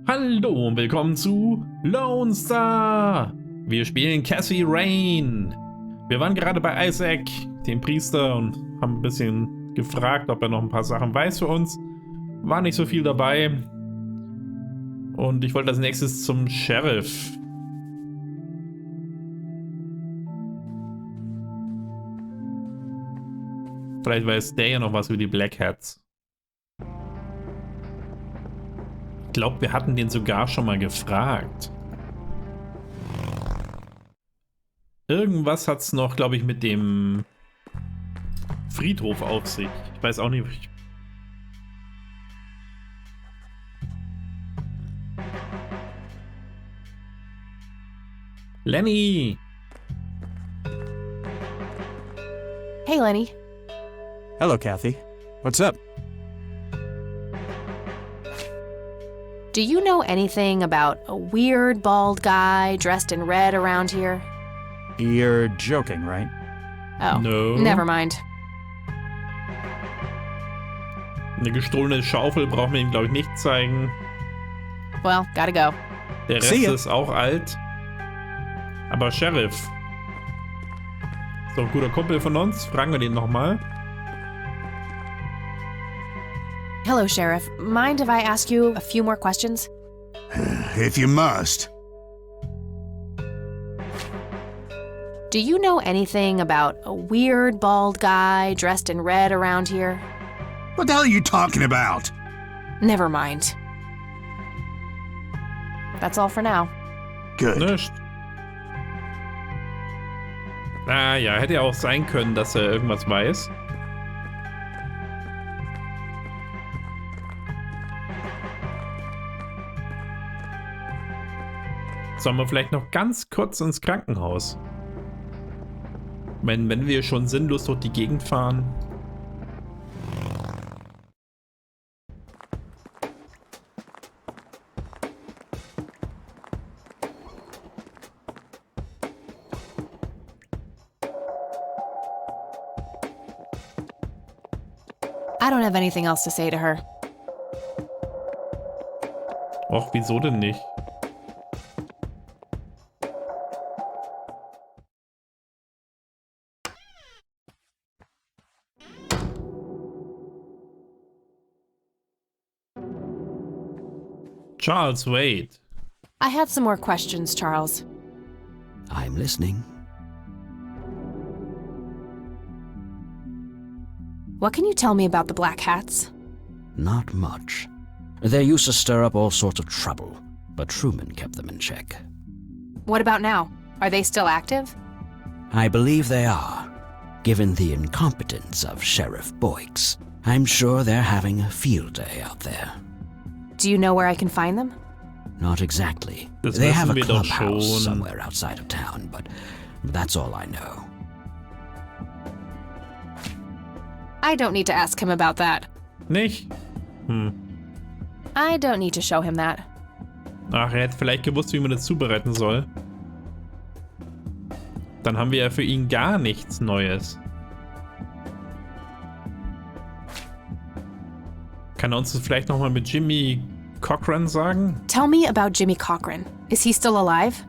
Hallo und willkommen zu Lonestar. Wir spielen Cassie Rain. Wir waren gerade bei Isaac, dem Priester, und haben ein bisschen gefragt, ob er noch ein paar Sachen weiß für uns. War nicht so viel dabei. Und ich wollte als nächstes zum Sheriff. Vielleicht weiß der ja noch was über die Black Hats. Ich glaube, wir hatten den sogar schon mal gefragt. Irgendwas hat es noch, glaube ich, mit dem Friedhof auf sich. Ich weiß auch nicht. Lenny! Hey, Lenny. Hello, Kathy. What's up? Do you know anything about a weird bald guy dressed in red around here? You're joking, right? Oh, No. Never mind. Eine gestohlene Schaufel braucht man ihm, glaube ich, nicht zeigen. Well, gotta go. Der Rest See ya. ist auch alt. Aber Sheriff. Ist doch ein guter Kumpel von uns. Fragen wir den nochmal. Hello, Sheriff. Mind if I ask you a few more questions? If you must. Do you know anything about a weird bald guy dressed in red around here? What the hell are you talking about? Never mind. That's all for now. Good. Nicht. Ja, hätte ja auch sein können, dass er irgendwas weiß. Sollen wir vielleicht noch ganz kurz ins Krankenhaus? Wenn wir schon sinnlos durch die Gegend fahren. I don't have anything else to say to her. Och, wieso denn nicht? Charles, wait. I had some more questions, Charles. I'm listening. What can you tell me about the Black Hats? Not much. They used to stir up all sorts of trouble, but Truman kept them in check. What about now? Are they still active? I believe they are. Given the incompetence of Sheriff Boyks, I'm sure they're having a field day out there. Do you know where I can find them? Not exactly. Das They have a wissen wir doch clubhouse schon. somewhere outside of town, but that's all I know. I don't need to ask him about that. Nicht? I don't need to show him that. Ach, er hätte vielleicht gewusst, wie man das zubereiten soll. Dann haben wir ja für ihn gar nichts Neues. Kann er uns das vielleicht nochmal mit Jimmy Cochran sagen? Tell me about Jimmy Cochran. Is he still alive?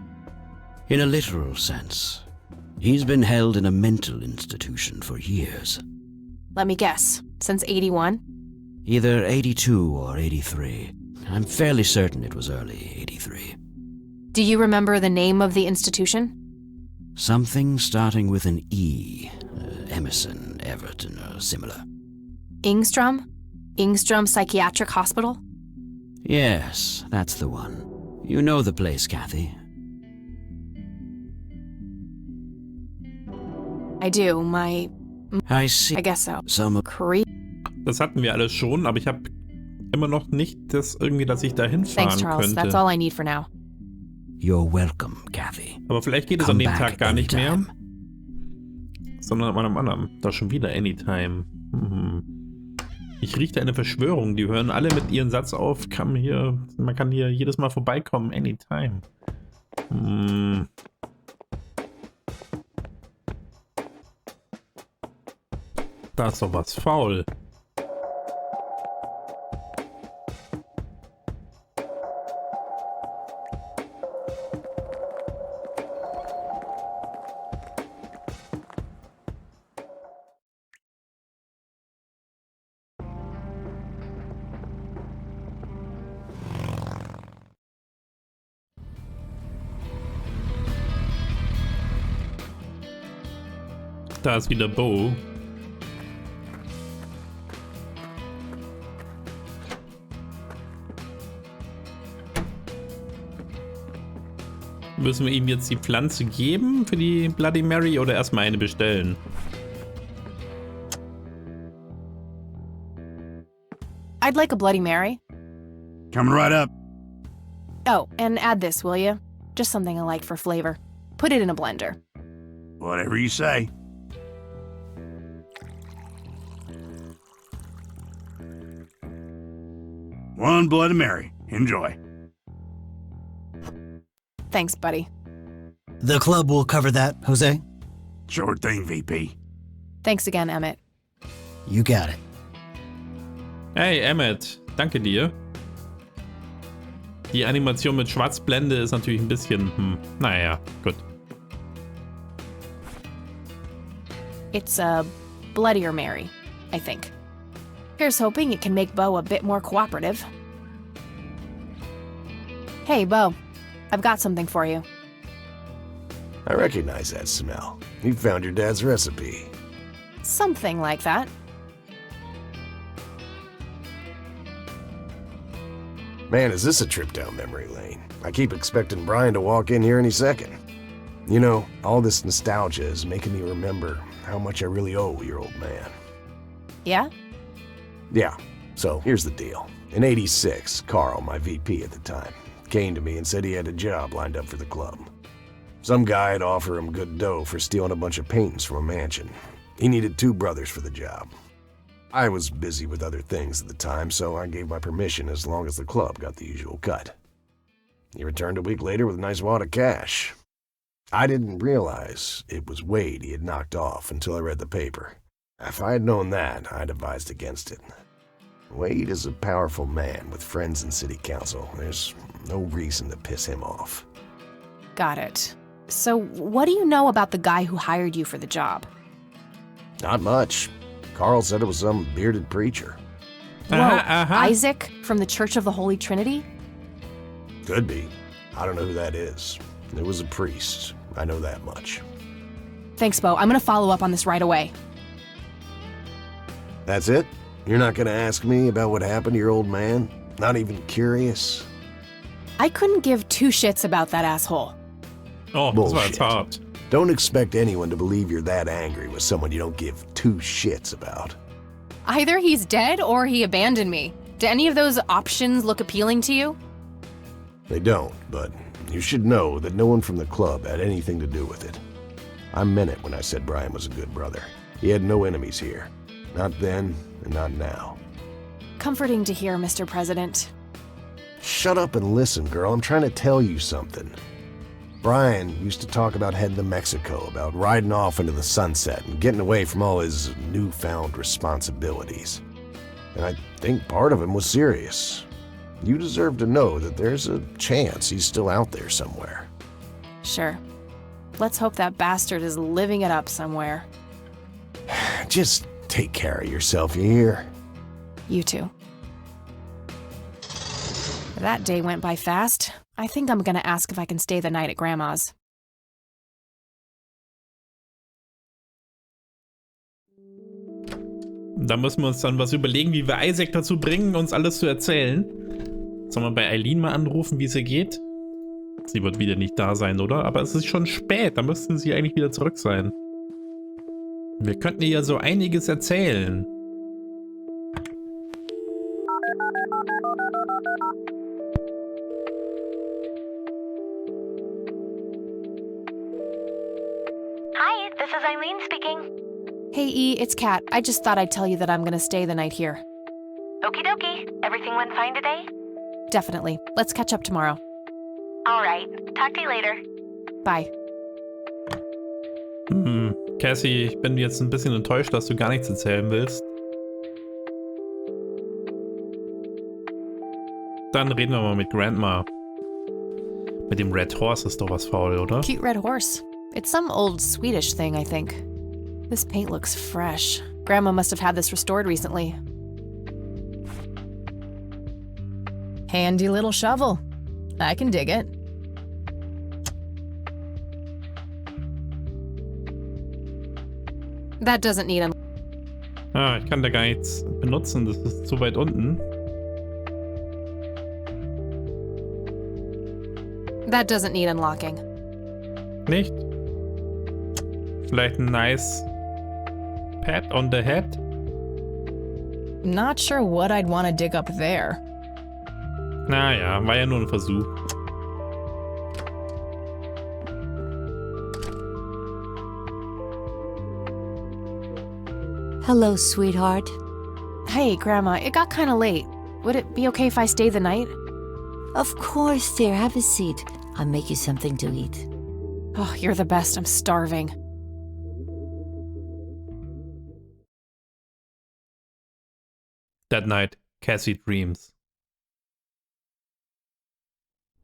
In a literal sense, he's been held in a mental institution for years. Let me guess. Since 81? Either 82 or 83. I'm fairly certain it was early 83. Do you remember the name of the institution? Something starting with an E. Emerson, Everton, or similar. Engstrom? Engstrom Psychiatric Hospital? Yes, that's the one. You know the place, Kathy. I do. I see. I guess so. Some Das hatten wir alles schon, aber ich habe immer noch nicht das irgendwie, dass ich da Thanks, hinfahren Charles. That's könnte. all I need for now. You're welcome, Kathy. Aber vielleicht geht es Come an dem back Tag gar nicht mehr, anytime. sondern an einem anderen. Da schon wieder Anytime. Ich rieche eine Verschwörung. Die hören alle mit ihren Satz auf. Man kann hier jedes Mal vorbeikommen. Anytime. Da ist doch was faul. Da ist wieder Bo. Müssen wir ihm jetzt die Pflanze geben für die Bloody Mary oder erstmal eine bestellen? I'd like a Bloody Mary. Coming right up. Oh, and add this, will you? Just something I like for flavor. Put it in a blender. Whatever you say. One Bloody Mary. Enjoy. Thanks, buddy. The club will cover that, Jose? Sure thing, VP. Thanks again, Emmett. You got it. Hey, Emmett. Danke dir. Die Animation mit Schwarzblende ist natürlich ein bisschen, naja, gut. It's a Bloodier Mary, I think. Here's hoping it can make Bo a bit more cooperative. Hey, Bo. I've got something for you. I recognize that smell. You found your dad's recipe. Something like that. Man, is this a trip down memory lane? I keep expecting Brian to walk in here any second. You know, all this nostalgia is making me remember how much I really owe your old man. Yeah? Yeah, so here's the deal. In '86, Carl, my VP at the time, came to me and said he had a job lined up for the club. Some guy had offered him good dough for stealing a bunch of paintings from a mansion. He needed 2 brothers for the job. I was busy with other things at the time, so I gave my permission as long as the club got the usual cut. He returned a week later with a nice wad of cash. I didn't realize it was Wade he had knocked off until I read the paper. If I had known that, I'd advised against it. Wade is a powerful man with friends in city council. There's no reason to piss him off. Got it. So, what do you know about the guy who hired you for the job? Not much. Carl said it was some bearded preacher. Whoa, Isaac from the Church of the Holy Trinity? Could be. I don't know who that is. It was a priest. I know that much. Thanks, Bo. I'm gonna follow up on this right away. That's it? You're not gonna ask me about what happened to your old man? Not even curious? I couldn't give 2 shits about that asshole. Oh, das war jetzt Bullshit. hart. Don't expect anyone to believe you're that angry with someone you don't give 2 shits about. Either he's dead or he abandoned me. Do any of those options look appealing to you? They don't, but you should know that no one from the club had anything to do with it. I meant it when I said Brian was a good brother. He had no enemies here. Not then, and not now. Comforting to hear, Mr. President. Shut up and listen, girl. I'm trying to tell you something. Brian used to talk about heading to Mexico, about riding off into the sunset and getting away from all his newfound responsibilities. And I think part of him was serious. You deserve to know that there's a chance he's still out there somewhere. Sure. Let's hope that bastard is living it up somewhere. Just take care of yourself, you hear? You too. That day went by fast. I think I'm gonna ask if I can stay the night at Grandma's. Da müssen wir uns dann was überlegen, wie wir Isaac dazu bringen, uns alles zu erzählen. Sollen wir bei Eileen mal anrufen, wie es ihr geht? Sie wird wieder nicht da sein, oder? Aber es ist schon spät, da müsste sie eigentlich wieder zurück sein. Wir könnten ihr ja so einiges erzählen. Hi, this is Eileen speaking. Hey E, it's Kat. I just thought I'd tell you that I'm gonna stay the night here. Okie dokie. Everything went fine today? Definitely. Let's catch up tomorrow. All right. Talk to you later. Bye. Cassie, ich bin jetzt ein bisschen enttäuscht, dass du gar nichts erzählen willst. Dann reden wir mal mit Grandma. Mit dem Red Horse ist doch was faul, oder? Cute red horse. It's some old Swedish thing, I think. This paint looks fresh. Grandma must have had this restored recently. Handy little shovel. I can dig it. That doesn't need a... Ah, ich kann da gar nichts benutzen, das ist zu weit unten. That doesn't need unlocking. Nicht? Vielleicht ein nice pat on the head? Not sure what I'd want to dig up there. Naja, war ja nur ein Versuch. Hello, sweetheart. Hey, Grandma, it got kind of late. Would it be okay if I stay the night? Of course, dear. Have a seat. I'll make you something to eat. Oh, you're the best. I'm starving. That night, Cassie dreams.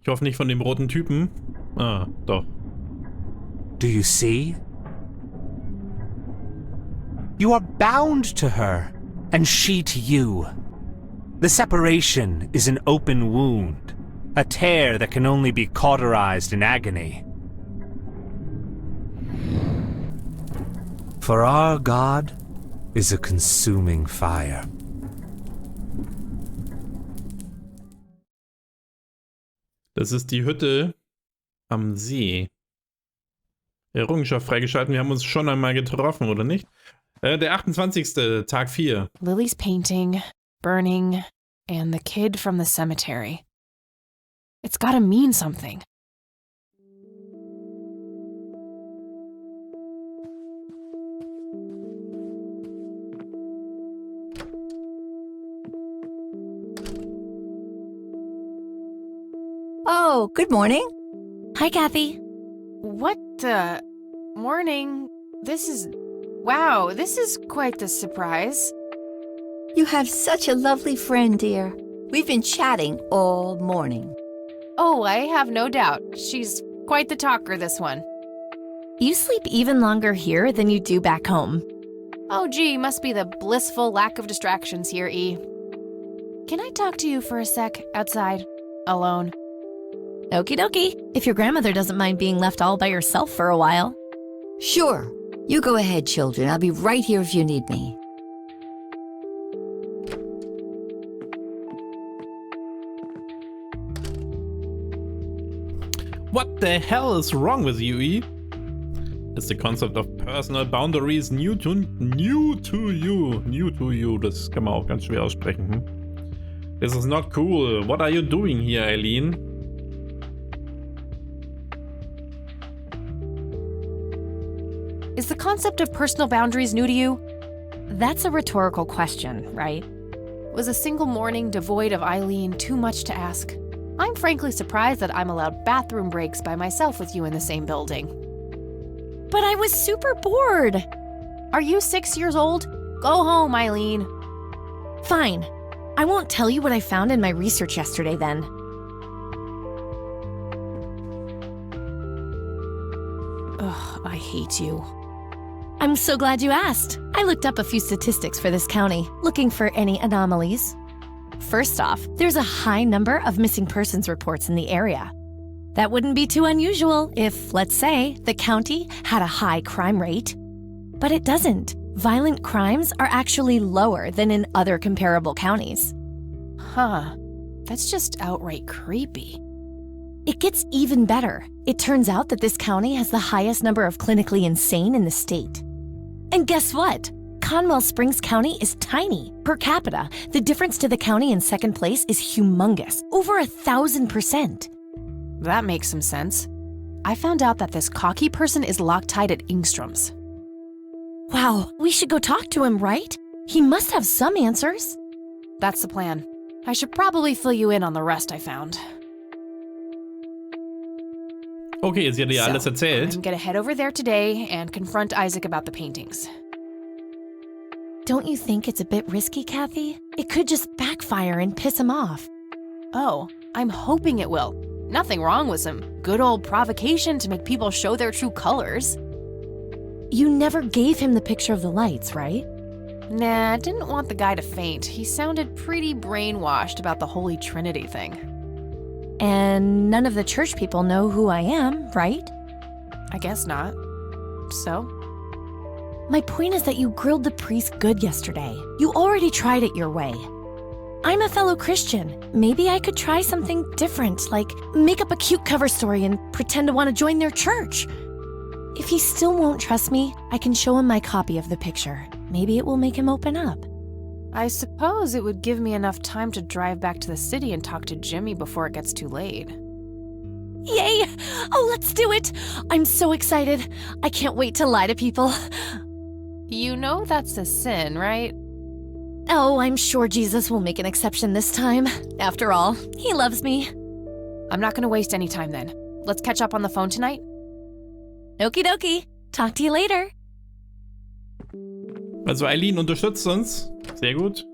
Ich hoffe nicht von dem roten Typen. Ah, doch. Do you see? You are bound to her, and she to you. The separation is an open wound, a tear that can only be cauterized in agony. For our God is a consuming fire. Das ist die Hütte am See. Errungenschaft freigeschalten. Wir haben uns schon einmal getroffen, oder nicht? Der 28. Tag 4. Lily's painting, burning, and the kid from the cemetery. It's gotta mean something. Oh, good morning. Hi, Kathy. What the... Morning. This is... Wow, this is quite the surprise. You have such a lovely friend, dear. We've been chatting all morning. Oh, I have no doubt. She's quite the talker, this one. You sleep even longer here than you do back home. Oh, gee, must be the blissful lack of distractions here, E. Can I talk to you for a sec, outside? Alone? Okie dokie, if your grandmother doesn't mind being left all by yourself for a while. Sure. You go ahead, children. I'll be right here if you need me. What the hell is wrong with you, E? Is the concept of personal boundaries new to you? Das kann man auch ganz schwer aussprechen. Hm? This is not cool. What are you doing here, Eileen? Is the concept of personal boundaries new to you? That's a rhetorical question, right? Was a single morning devoid of Eileen too much to ask? I'm frankly surprised that I'm allowed bathroom breaks by myself with you in the same building. But I was super bored. Are you 6 years old? Go home, Eileen. Fine. I won't tell you what I found in my research yesterday then. Ugh, I hate you. I'm so glad you asked. I looked up a few statistics for this county, looking for any anomalies. First off, there's a high number of missing persons reports in the area. That wouldn't be too unusual if, let's say, the county had a high crime rate. But it doesn't. Violent crimes are actually lower than in other comparable counties. Huh. That's just outright creepy. It gets even better. It turns out that this county has the highest number of clinically insane in the state. And guess what? Conwell Springs County is tiny. Per capita, the difference to the county in second place is humongous, over 1,000%. That makes some sense. I found out that this cocky person is Loctite at Engstrom's. Wow, we should go talk to him, right? He must have some answers. That's the plan. I should probably fill you in on the rest I found. Okay, sie hat dir alles erzählt. I'm gonna head over there today and confront Isaac about the paintings. Don't you think it's a bit risky, Kathy? It could just backfire and piss him off. Oh, I'm hoping it will. Nothing wrong with some good old provocation to make people show their true colors. You never gave him the picture of the lights, right? Nah, I didn't want the guy to faint. He sounded pretty brainwashed about the Holy Trinity thing. And none of the church people know who I am, right? I guess not. So? My point is that you grilled the priest good yesterday. You already tried it your way. I'm a fellow Christian. Maybe I could try something different, like make up a cute cover story and pretend to want to join their church. If he still won't trust me, I can show him my copy of the picture. Maybe it will make him open up. I suppose it would give me enough time to drive back to the city and talk to Jimmy before it gets too late. Yay! Oh, let's do it! I'm so excited. I can't wait to lie to people. You know that's a sin, right? Oh, I'm sure Jesus will make an exception this time. After all, he loves me. I'm not gonna waste any time then. Let's catch up on the phone tonight. Okie dokie. Talk to you later. Also Eileen unterstützt uns. Sehr gut.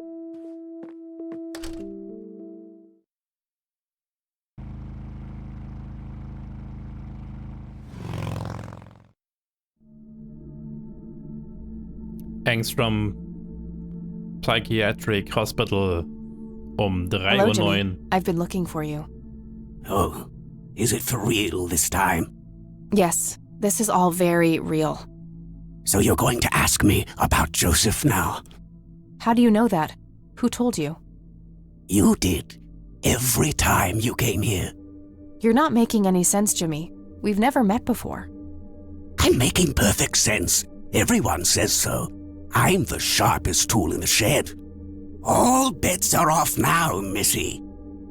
Engstrom Psychiatric Hospital um 3:09 Hello, Uhr. Jimmy. I've been looking for you. Oh, is it for real this time? Yes, this is all very real. So you're going to ask me about Joseph now? How do you know that? Who told you? You did. Every time you came here. You're not making any sense, Jimmy. We've never met before. I'm making perfect sense. Everyone says so. I'm the sharpest tool in the shed. All bets are off now, Missy.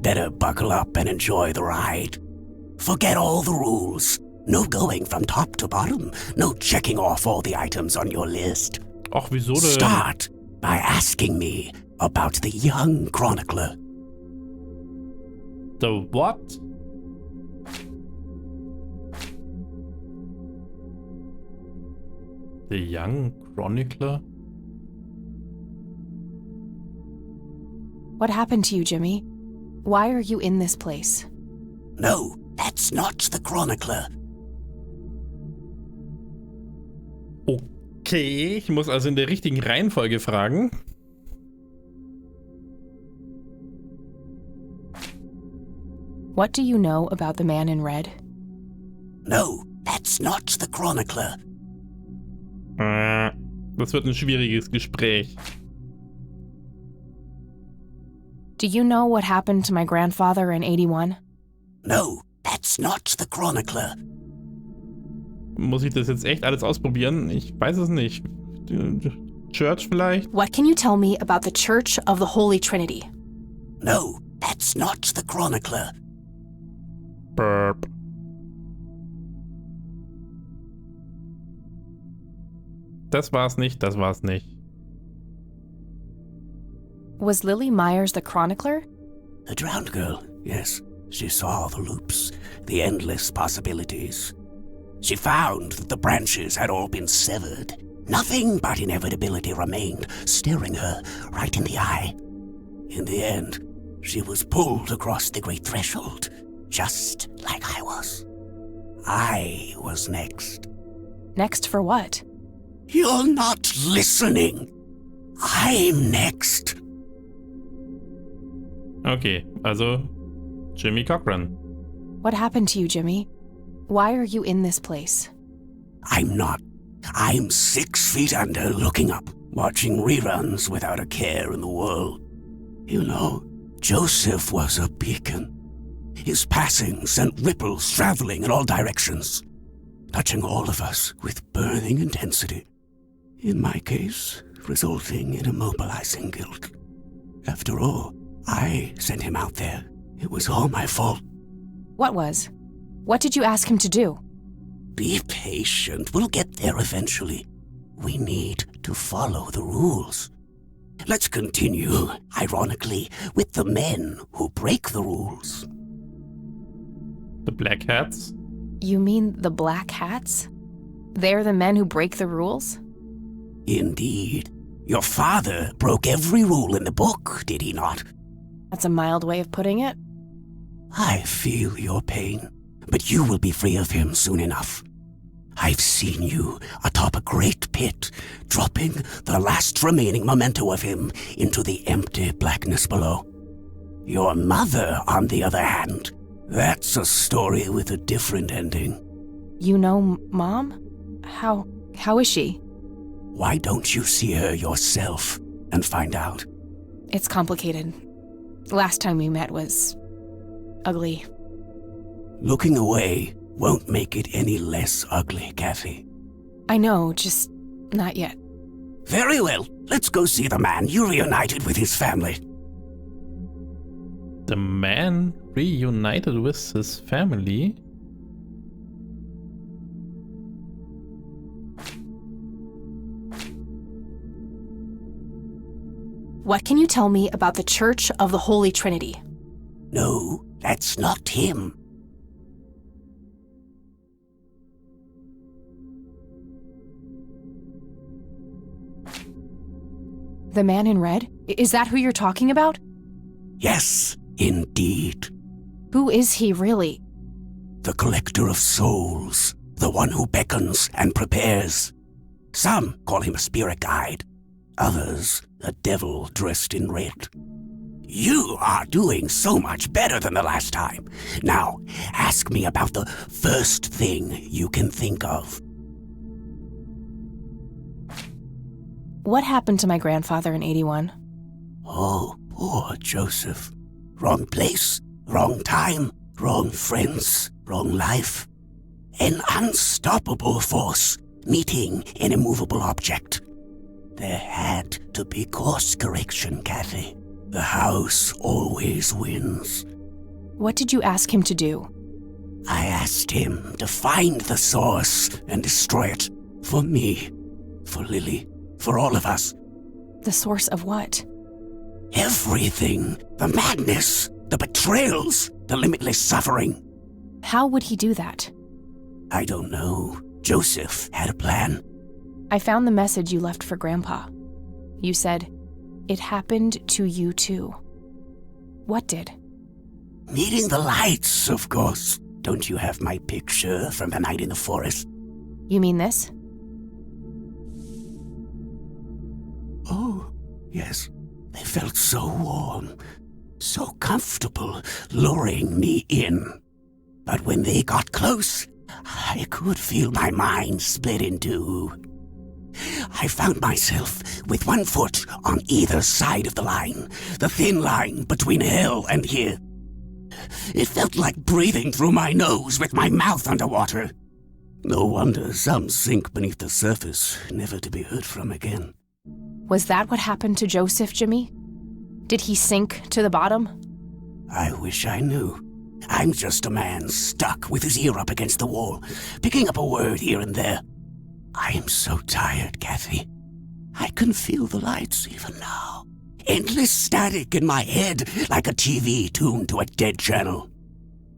Better buckle up and enjoy the ride. Forget all the rules. No going from top to bottom. No checking off all the items on your list. Ach, wieso denn? Start by asking me about the young chronicler. The what? The young chronicler? What happened to you, Jimmy? Why are you in this place? No, that's not the chronicler. Okay, ich muss also in der richtigen Reihenfolge fragen. What do you know about the man in red? No, that's not the chronicler. Das wird ein schwieriges Gespräch. Do you know what happened to my grandfather in 81? No, that's not the chronicler. Muss ich das jetzt echt alles ausprobieren? Ich weiß es nicht. Church vielleicht? What can you tell me about the Church of the Holy Trinity? No, that's not the chronicler. Burp. Das war's nicht, das war's nicht. Was Lily Myers the chronicler? The drowned girl, yes. She saw the loops, the endless possibilities. She found that the branches had all been severed. Nothing but inevitability remained, staring her right in the eye. In the end, she was pulled across the great threshold, just like I was. I was next. Next for what? You're not listening. I'm next. Okay, also Jimmy Cochran. What happened to you, Jimmy? Why are you in this place? I'm not. I'm 6 feet under, looking up, watching reruns without a care in the world. You know, Joseph was a beacon. His passing sent ripples traveling in all directions, touching all of us with burning intensity. In my case, resulting in immobilizing guilt. After all, I sent him out there. It was all my fault. What was? What did you ask him to do? Be patient. We'll get there eventually. We need to follow the rules. Let's continue, ironically, with the men who break the rules. The Black Hats? You mean the Black Hats? They're the men who break the rules? Indeed. Your father broke every rule in the book, did he not? That's a mild way of putting it. I feel your pain, but you will be free of him soon enough. I've seen you atop a great pit, dropping the last remaining memento of him into the empty blackness below. Your mother, on the other hand, that's a story with a different ending. You know Mom? How is she? Why don't you see her yourself and find out? It's complicated. Last time we met was ugly. Looking away won't make it any less ugly, Kathy. I know, just not yet. Very well. Let's go see the man you reunited with his family. The man reunited with his family? What can you tell me about the Church of the Holy Trinity? No, that's not him. The man in red? Is that who you're talking about? Yes, indeed. Who is he really? The collector of souls, the one who beckons and prepares. Some call him a spirit guide, others a devil dressed in red. You are doing so much better than the last time. Now, ask me about the first thing you can think of. What happened to my grandfather in 81? Oh, poor Joseph. Wrong place, wrong time, wrong friends, wrong life. An unstoppable force meeting an immovable object. There had to be course correction, Kathy. The house always wins. What did you ask him to do? I asked him to find the source and destroy it. For me, for Lily, for all of us. The source of what? Everything. The madness, the betrayals, the limitless suffering. How would he do that? I don't know. Joseph had a plan. I found the message you left for Grandpa. You said, "It happened to you too." What did? Meeting the lights, of course. Don't you have my picture from the night in the forest? You mean this? Oh, yes. They felt so warm, so comfortable, luring me in. But when they got close, I could feel my mind split in two. I found myself with one foot on either side of the line, the thin line between hell and here. It felt like breathing through my nose with my mouth underwater. No wonder some sink beneath the surface, never to be heard from again. Was that what happened to Joseph, Jimmy? Did he sink to the bottom? I wish I knew. I'm just a man stuck with his ear up against the wall, picking up a word here and there. I am so tired, Kathy. I can feel the lights even now. Endless static in my head, like a TV tuned to a dead channel.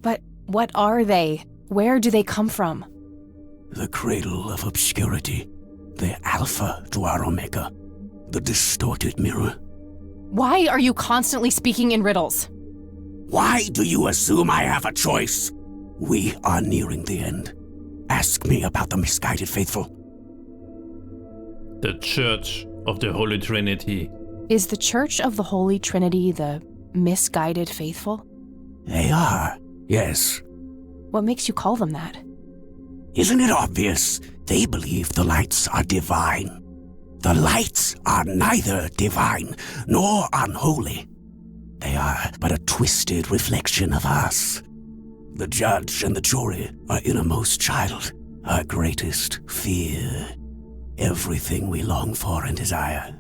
But what are they? Where do they come from? The cradle of obscurity. The alpha to our omega. The distorted mirror. Why are you constantly speaking in riddles? Why do you assume I have a choice? We are nearing the end. Ask me about the misguided faithful. The Church of the Holy Trinity. Is the Church of the Holy Trinity the misguided faithful? They are, yes. What makes you call them that? Isn't it obvious? They believe the lights are divine. The lights are neither divine nor unholy. They are but a twisted reflection of us. The judge and the jury, our innermost child, our greatest fear. Everything we long for and desire.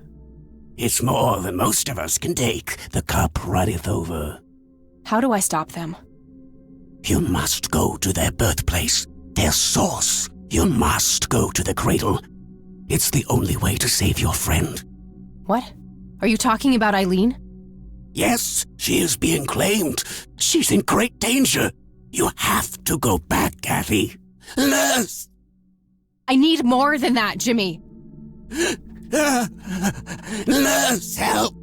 It's more than most of us can take. The cup runneth over. How do I stop them? You must go to their birthplace, their source. You must go to the cradle. It's the only way to save your friend. What? Are you talking about Eileen? Yes, she is being claimed. She's in great danger. You have to go back, Kathy. Nurse! I need more than that, Jimmy. Nurse, help!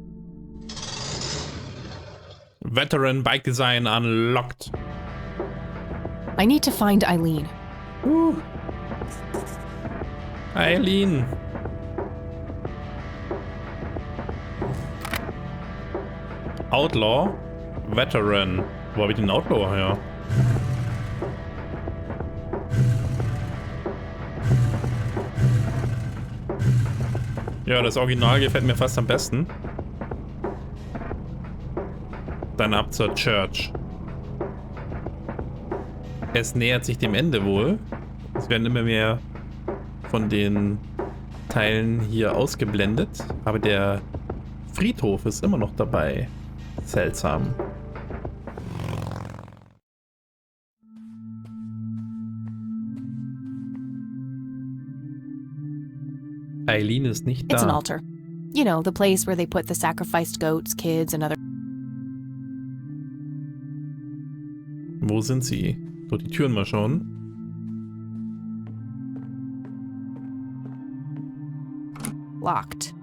Veteran bike design unlocked. I need to find Eileen. Ooh. Eileen. Outlaw? Veteran. Wo habe ich den Outlaw her? Ja, das Original gefällt mir fast am besten. Dann ab zur Church. Es nähert sich dem Ende wohl. Es werden immer mehr von den Teilen hier ausgeblendet. Aber der Friedhof ist immer noch dabei. Seltsam. Eileen ist nicht It's an da. altar. You know, the place where they put the sacrificed goats, kids, and other... Wo sind sie? Durch die Türen mal schauen. Locked.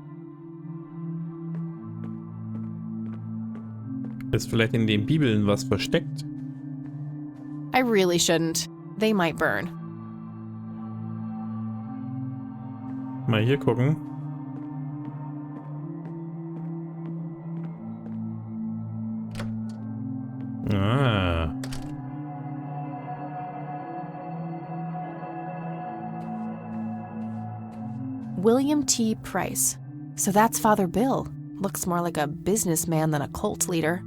Ist vielleicht in den Bibeln was versteckt? I really shouldn't. They might burn. Mal hier gucken. Ah. William T. Price. So that's Father Bill. Looks more like a businessman than a cult leader.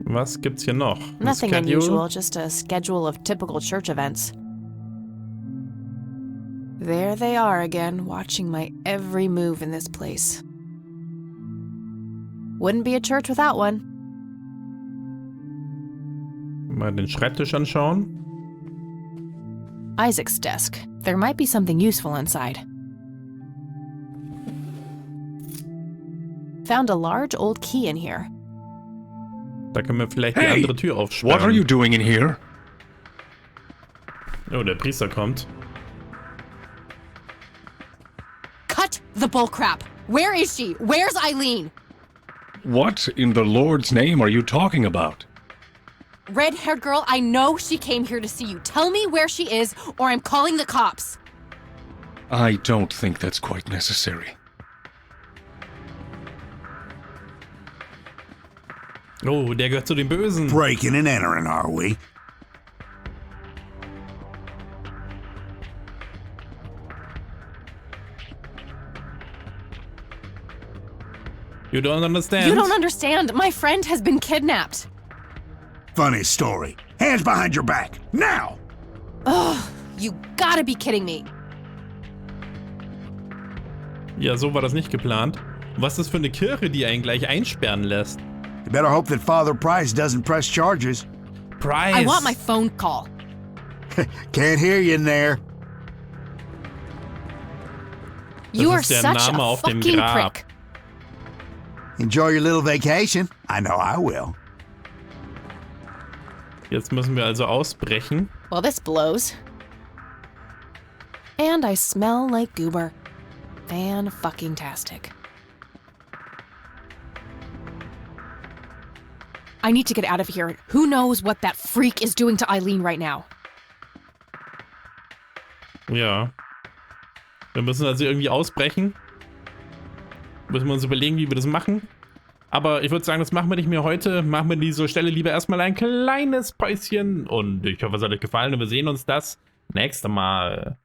Was gibt's hier noch? Nothing Schedule? unusual, just a schedule of typical church events. There they are again, watching my every move in this place. Wouldn't be a church without one. Mal den Schreibtisch anschauen. Isaac's desk. There might be something useful inside. Found a large old key in here. Da können wir vielleicht die andere Tür aufsperren. What are you doing in here? Oh, der Priester kommt. Cut the bullcrap! Where is she? Where's Eileen? What in the Lord's name are you talking about? Red-haired girl, I know she came here to see you. Tell me where she is, or I'm calling the cops. I don't think that's quite necessary. Oh, der gehört zu den Bösen. Breaking and entering, are we? You don't understand? You don't understand. My friend has been kidnapped. Funny story. Hands behind your back. Now! Ugh, you gotta be kidding me. Ja, so war das nicht geplant. Was ist das für eine Kirche, die einen gleich einsperren lässt? You better hope that Father Price doesn't press charges. Price! I want my phone call. Can't hear you in there. You are ist der such Name a auf dem fucking Grab. prick. Enjoy your little vacation. I know I will. Jetzt müssen wir also ausbrechen. Well, this blows. And I smell like goober. Fan-fucking-tastic. I need to get out of here. Who knows what that freak is doing to Eileen right now? Ja. Wir müssen also irgendwie ausbrechen. Müssen wir uns überlegen, wie wir das machen. Aber ich würde sagen, das machen wir nicht mehr heute. Machen wir an dieser Stelle lieber erstmal ein kleines Päuschen. Und ich hoffe, es hat euch gefallen und wir sehen uns das nächste Mal.